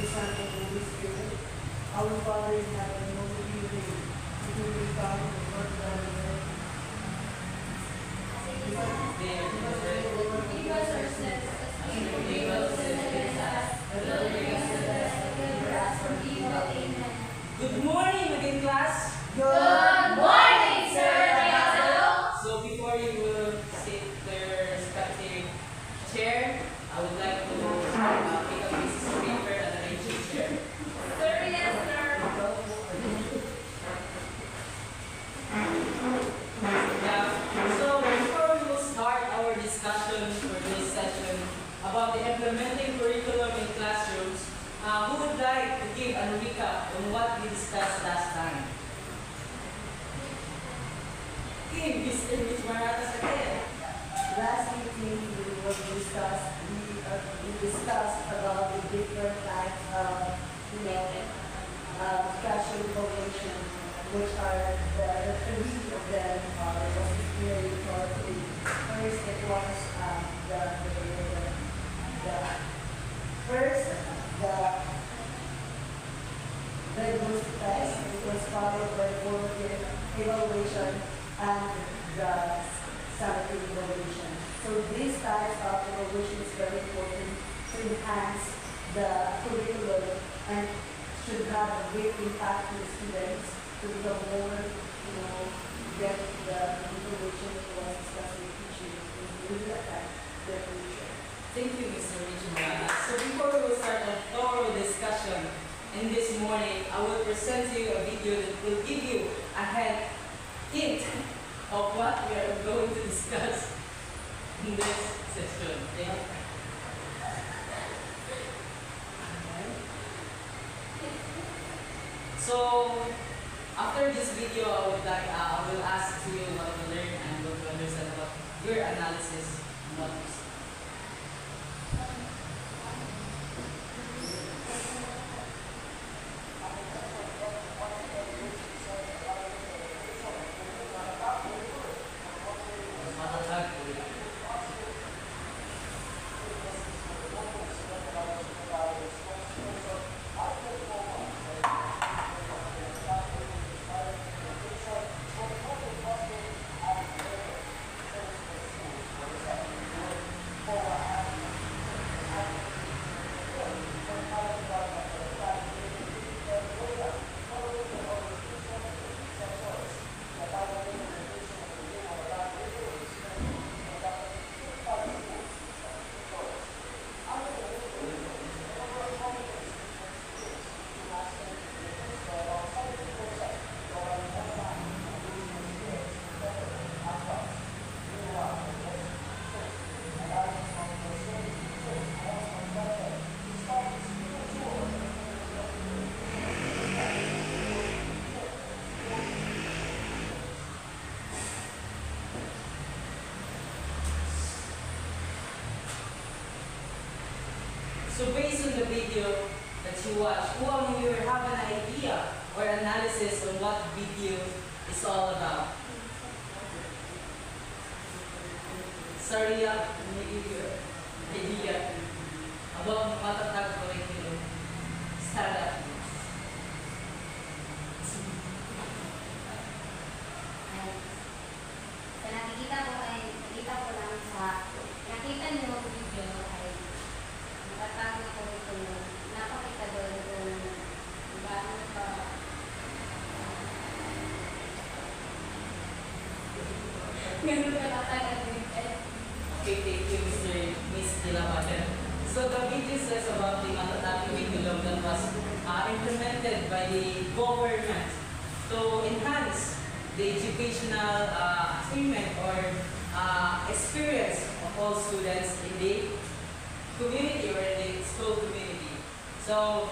the Son, and the Holy Spirit. Our Father in heaven, hallowed be your name. Your kingdom come, your will be done on earth. Give us our sins, as we forgive those who sin against us. And don't bring us to test, but deliver us from evil. Amen. Good morning again, class. Good morning, Sir Leonardo. So before you will sit their respective chair, I would like to pick up pieces of paper and arrange your chair. Sir, yes, sir. Yeah. So before we will start our discussion for this session about the implementing curriculum in classrooms, who would like to give a recap on what we discussed last time? Give Mr. Mitch Maratas again. Last evening, we discussed about the different types of, classroom formation, which are the three of them are very important. First, it was the diagnostic test. It was followed by formative evaluation and the summative evaluation. So these types of evaluation is very important to enhance the curriculum and should have a great impact to the students to become more, get the information that was discussed with teaching and really affect their future. Thank you, Mr. Mitch Maratas. So before we will start a thorough discussion in this morning, I will present to you a video that will give you a hint of what we are going to discuss in this session. Thank you. So after this video, I will ask you what to learn and what to understand about your analysis and what you see. So based on the video that you watched, who among you have an idea or analysis on what video is all about? Sorry, maybe your idea about matatag curriculum. Stand up. Sa nakikita ko lang sa nakita niyo ang video ay nakatago ko ito. Napakita doon kung gaano pa ganun ka nakatago. Okay, thank you, Miss Dilawagan. So the video says about the matatag curriculum that was implemented by the government to enhance the educational attainment or experience of all students in the community or in the school community. So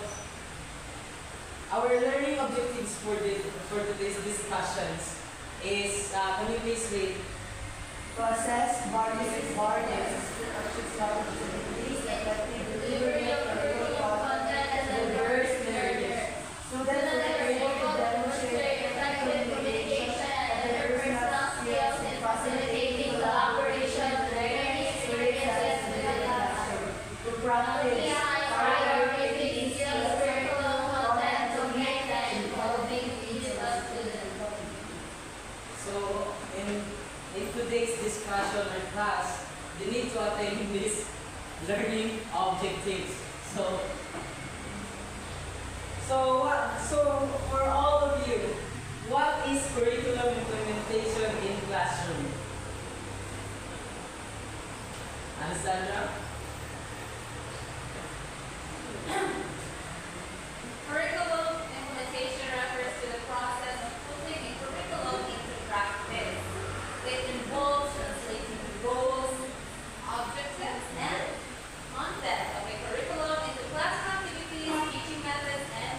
our learning objectives for today's discussions is, can you please read? Process, bargaining, delivery of curriculum content as a diverse learner. Students will be able to demonstrate effective communication and interpersonal skills in facilitating collaboration and learning experiences within the classroom. To practice priority skills to attain these learning objectives. So for all of you, what is curriculum implementation in classroom? Alessandra? Curriculum implementation refers to the process of putting a curriculum into practice. It involves translating the goals, objectives, and content of a curriculum into classroom activities, teaching methods, and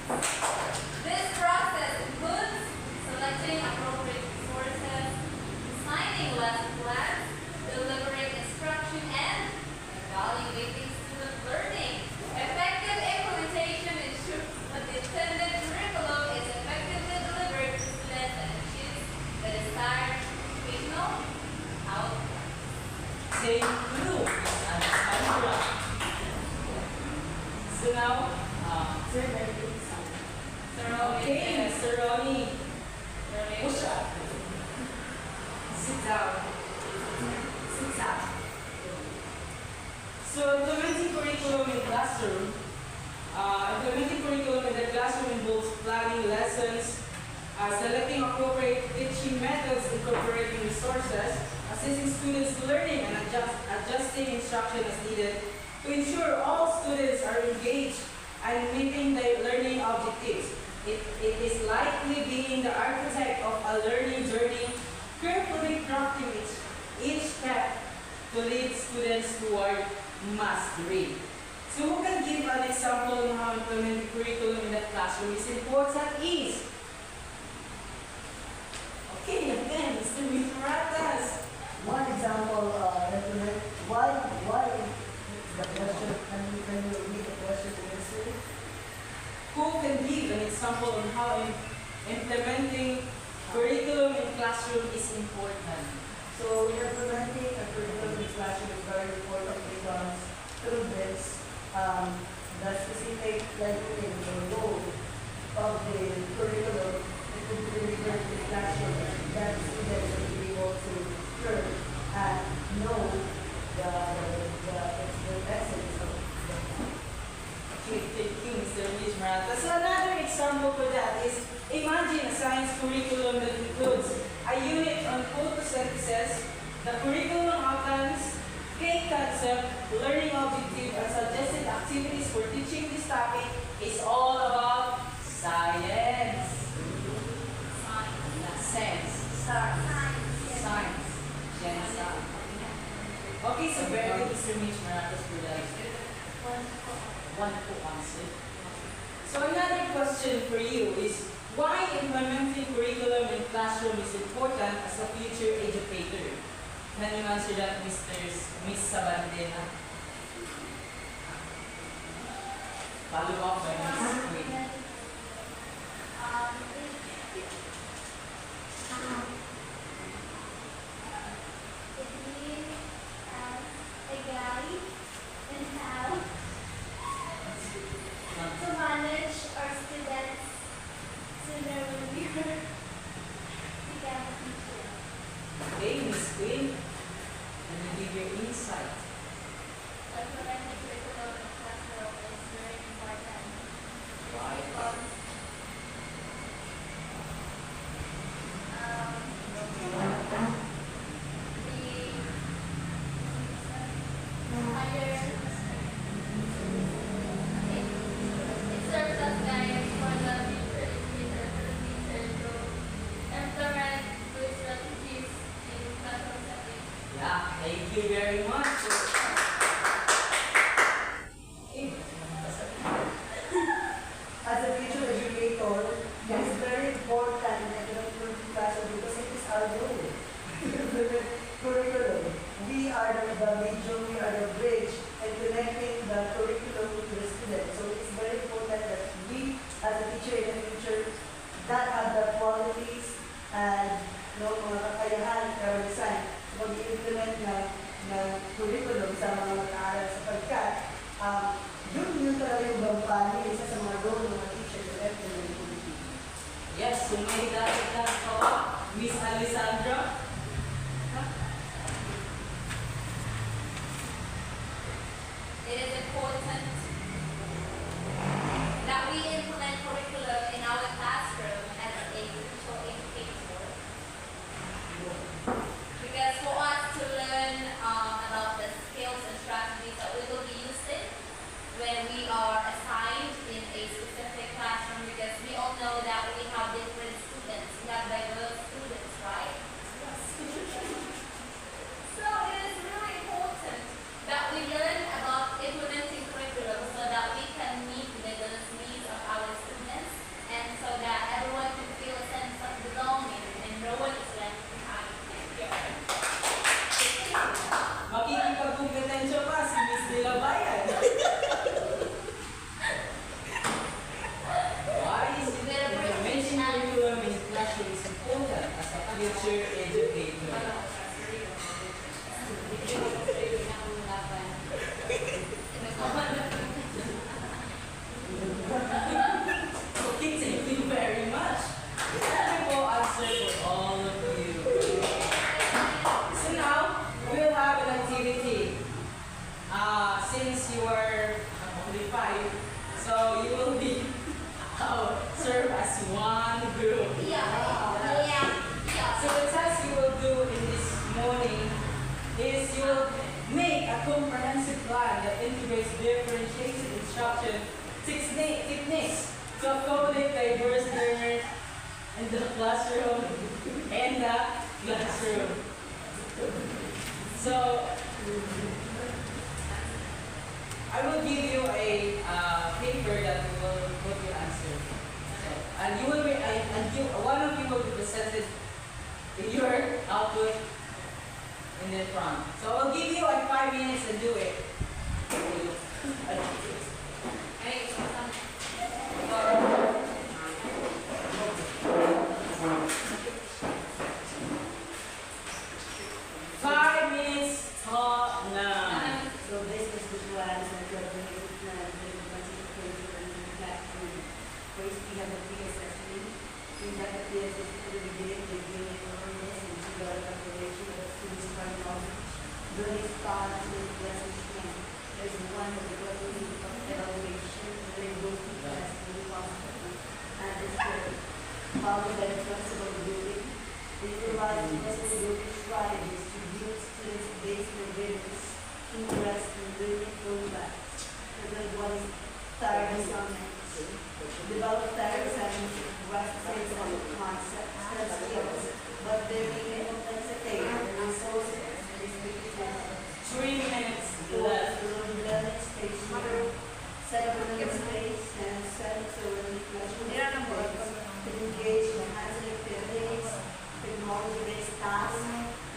assessments. This process includes selecting appropriate resources, designing lesson plans, delivering instruction, and evaluating student learning. Effective implementation ensures that the intended curriculum is effectively delivered to students and achieves the desired educational outcome. Thank you, Alessandra. So now, Sir, may I please? okay, Sir Ronnie, push up. Sit down. Sit down. So implementing curriculum in classroom. Implementing curriculum in the classroom involves planning lessons, selecting appropriate teaching methods, incorporating resources, assisting students' learning, and adjusting instruction as needed to ensure all students are engaged and meeting their learning objectives. It is likely being the architect of a learning journey, carefully crafting each step to lead students toward mastery. So who can give an example on how implementing curriculum in the classroom is important is? Okay, again, Mr. Mithratas. One example, recommend, why is the question, can you repeat the question again, sir? Who can give an example on how implementing curriculum in classroom is important? So implementing a curriculum in classroom is very important because through this, the specific learning or role of the curriculum is to be delivered in the classroom, that students will be able to learn and know the essence of the Okay, thank you, Mr. Luis Marata. So another example for that is, imagine a science curriculum that includes a unit on photosynthesis. The curriculum outlines key concept, learning objective, and suggested activities for teaching this topic is all about science. Science. Science. Okay, so very good, Mr. Mitch Maratas, for that. Wonderful answer. So another question for you is, why implementing curriculum in classroom is important as a future educator? Can you answer that, Miss Sabandena? Follow up by Miss Queen. To manage our students sooner when we become a teacher. Okay, Miss Queen, can you give your insight? Implementing curriculum in classroom is very important. Why? Because the higher it serves as guidance for the future educator to implement good strategies in classroom settings. Yeah, thank you very much. As a future educator, it is very important that you implement classroom because it is our role. Curriculum. We are the medium, we are the bridge in connecting the curriculum to the students. So it's very important that we, as a teacher in the future, that have the qualities and mga kakayahan, karanasan, so mag-implement ng curriculum sa mga mag-aaral sapagkat yun talaga yung gampanin, isa sa mga role ng mga teacher to implement curriculum. Yes, so may dagdag pa, Miss Alessandra. comprehensive plan that integrates differentiated instruction techniques to accommodate diverse learners in the classroom and the classroom. So, I will give you a paper that will put your answer. So, and you will be, one of you will be presented your output in the front. So I'll give you like 5 minutes to do it. Hey, Five minutes talk now. So this is the plan that you're going to plan the classroom. First, we have the pre-assessment. We have the pre-assessment at the beginning, the beginning awareness, and to the preparation of the students' current knowledge. During class, with lesson plan. There's one of the questions of evaluation, and then goes to class, and and it's followed by the flexible building. It provides flexible building strategies to build students based on abilities, interest, and learning programs. And then one is tire assignments. Develop tire assignments with references and concepts and skills, but there may be complexity and resources and expectations. 3 minutes left. Learning space here. Set up a learning space and set up a learning classroom space to engage in hands-on activities, technology-based tasks,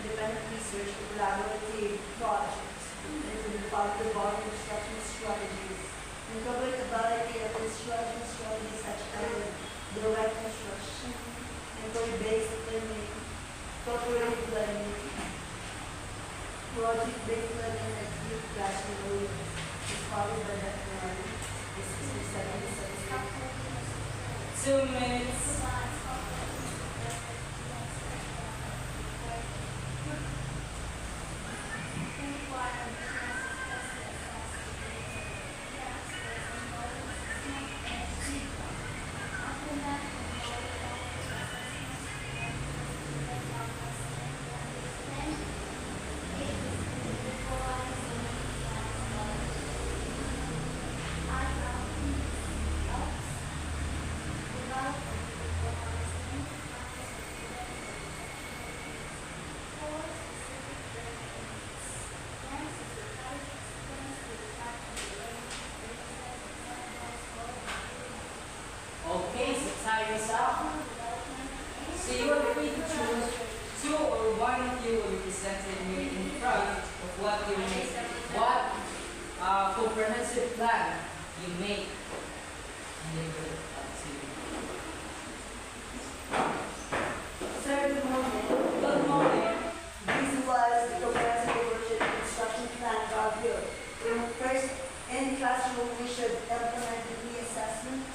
independent research, and collaborative projects. And to develop the body instruction strategies. Incorporate a variety of instruction strategies such as direct instruction, inquiry-based learning, cooperative learning, project-based learning, and group classroom learning. Is followed by that learning. This is the 2 minutes. Okay, so time is up. So you are free to choose 2 or 1 of you will be presented here in front of what you make, what comprehensive plan you make. And then we'll up to you. Sir, good morning. Good morning. This was the comprehensive worksheet instruction plan review. First, in classroom, we should implement the pre-assessment,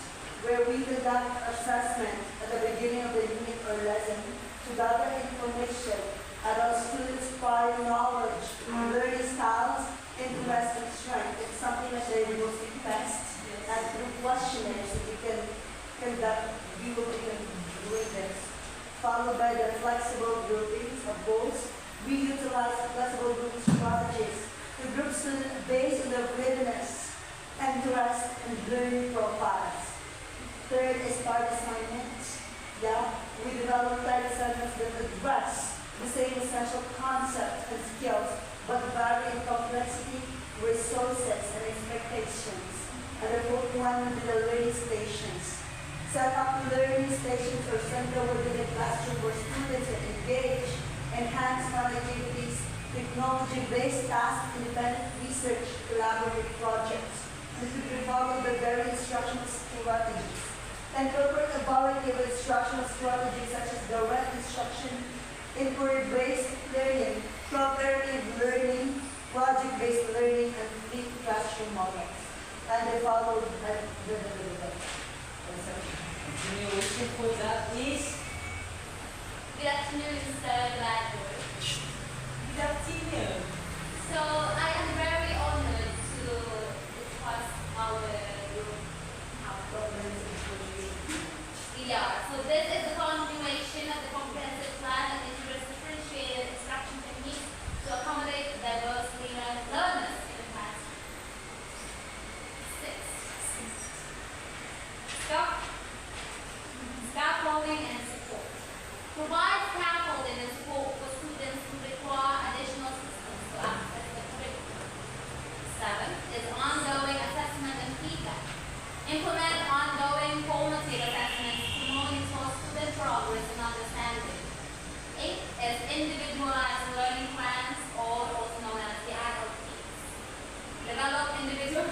where we conduct assessment at the beginning of the unit or lesson to gather information about students' prior knowledge, learning styles, interest, and strength. It's something like a linguistic test, and through questionnaires that you can conduct, you will be doing this. Followed by the flexible groupings of goals. We utilize flexible group strategies to group students based on their readiness, interest, and learning profiles. Third is part assignments. We develop part assignments that address the same essential concepts and skills, but vary in complexity, resources, and expectations. And the fourth one would be the learning stations. Set up learning stations or center within the classroom where students are engaged in hands-on activities, technology-based tasks, independent research, collaborative projects. This would be followed by various instructional strategies. Incorporate a variety of instructional strategies such as direct instruction, inquiry-based learning, cooperative learning, project-based learning, and flipped classroom models. And they followed at the Continuation for that is Good afternoon, Mr. Ladford. good afternoon. So I am very honored to discuss our group. Yeah, so this is the continuation of the comprehensive plan that integrates differentiated instruction techniques to accommodate diverse learners. Implement ongoing formative assessments to monitor student progress and understanding. 8 is individualized learning plans, or also known as the ILPs. Develop individual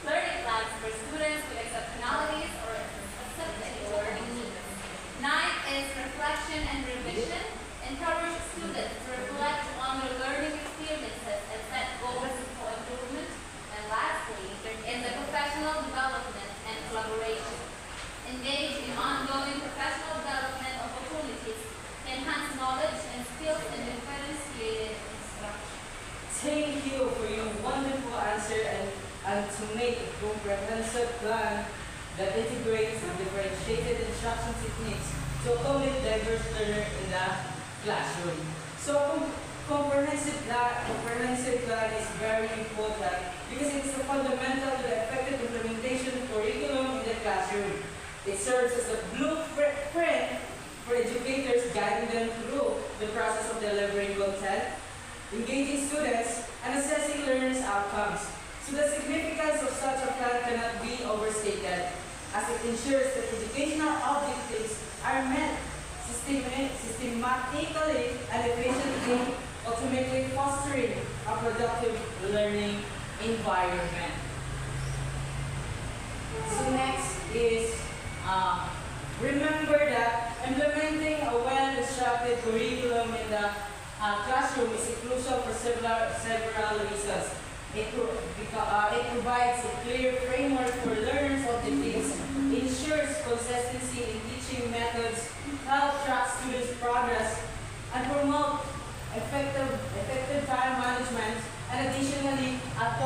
learning plans for students with exceptionalities or specific learning needs. 9 is reflection and revision. Encourage students to reflect on their learning experiences and set goals for improvement. And lastly, is the professional development and collaboration. Engage in ongoing professional development opportunities, enhance knowledge and skills, and differentiated instruction. Thank you for your wonderful answer and to make a comprehensive plan that integrates the differentiated instruction techniques to accommodate diverse learners in the classroom. So comprehensive plan is very important because it's the fundamental to the effective implementation of curriculum in the classroom. It serves as a blueprint for educators, guiding them through the process of delivering content, engaging students, and assessing learners' outcomes. So the significance of such a plan cannot be overstated, as it ensures that educational objectives are met systematically and efficiently, ultimately fostering a productive learning environment. So next is, remember that implementing a well-instructed curriculum in the classroom is crucial for several reasons. It provides a clear framework for learners' objectives, ensures consistency in teaching methods, helps track students' progress, and promote effective time management. And additionally, a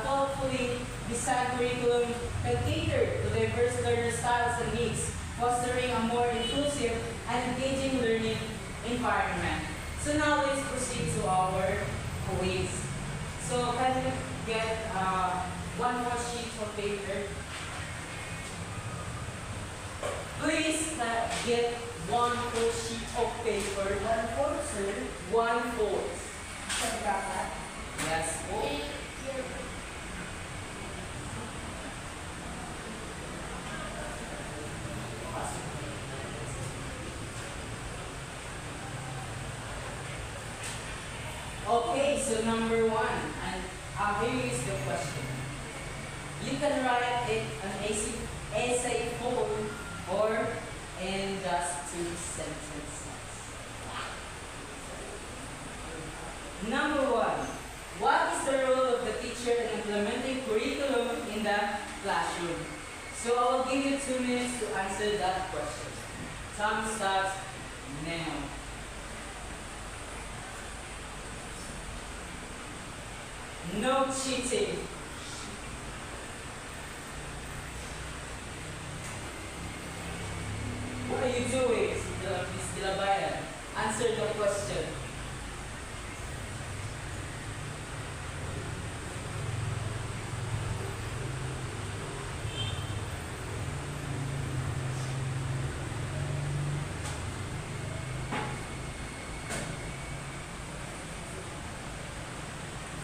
thoughtfully designed curriculum can cater to diverse learner styles and needs, fostering a more inclusive and engaging learning environment. So now let's proceed to our quiz. So can you get one more sheet of paper? Please get 1/4 sheet of paper. 1/4, sir. 1/4. Sir, dapat. Yes. Oh. Okay, so number 1, and here is the question. You can write it an essay form or in just 2 sentences. Number 1, what is the role of the teacher in implementing curriculum in the classroom? So I will give you 2 minutes to answer that question. Time starts now. No cheating. What are you doing, Ms. Dilabayan? Answer the question.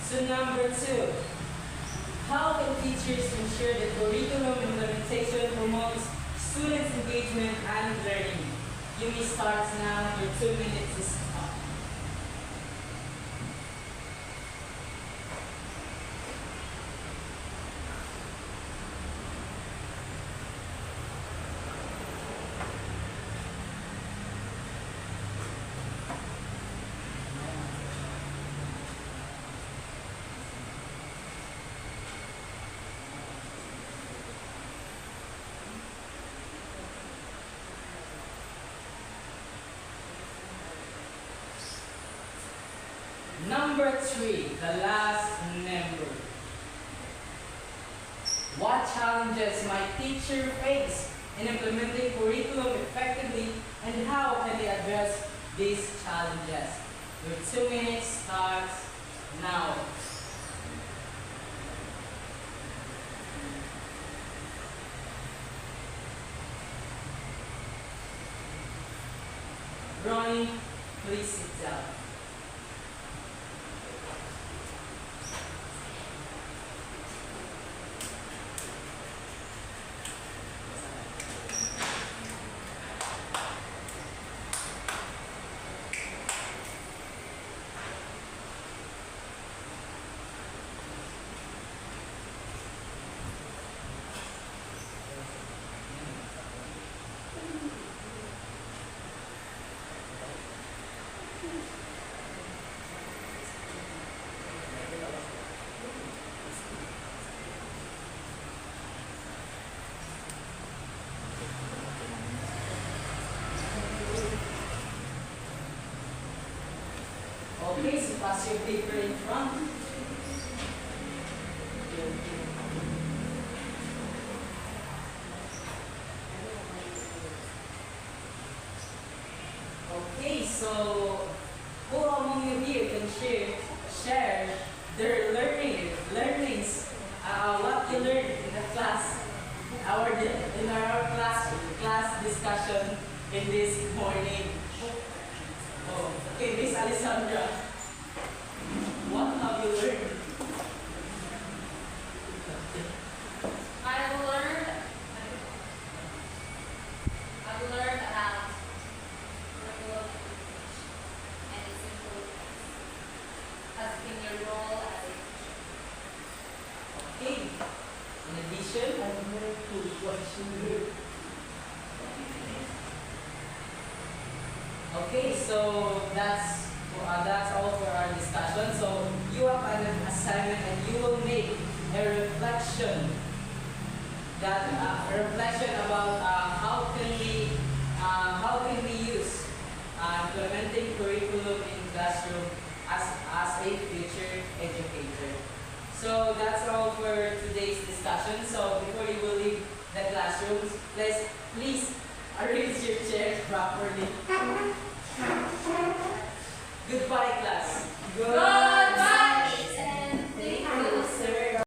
So number 2, how can teachers ensure that curriculum implementation promotes students' engagement and learning? You may start now, your 2 minutes is up. Number 3, the last number. What challenges might teacher face in implementing curriculum effectively, and how can they address these challenges? Your 2 minutes starts now. Ronnie, please sit down. their learnings, what you learned in the class, in our class discussion in this morning. Oh, okay, Miss Alessandra, what have you learned? I've learned about curriculum and its importance as in your role as a teacher. Okay. In addition, I'm very cool watching you. okay, so that's all for our discussion. So you have an assignment and you will make a reflection about how can we use implementing curriculum in classroom as a future educator. So that's all for today's discussion. So before you will leave the classrooms, please arrange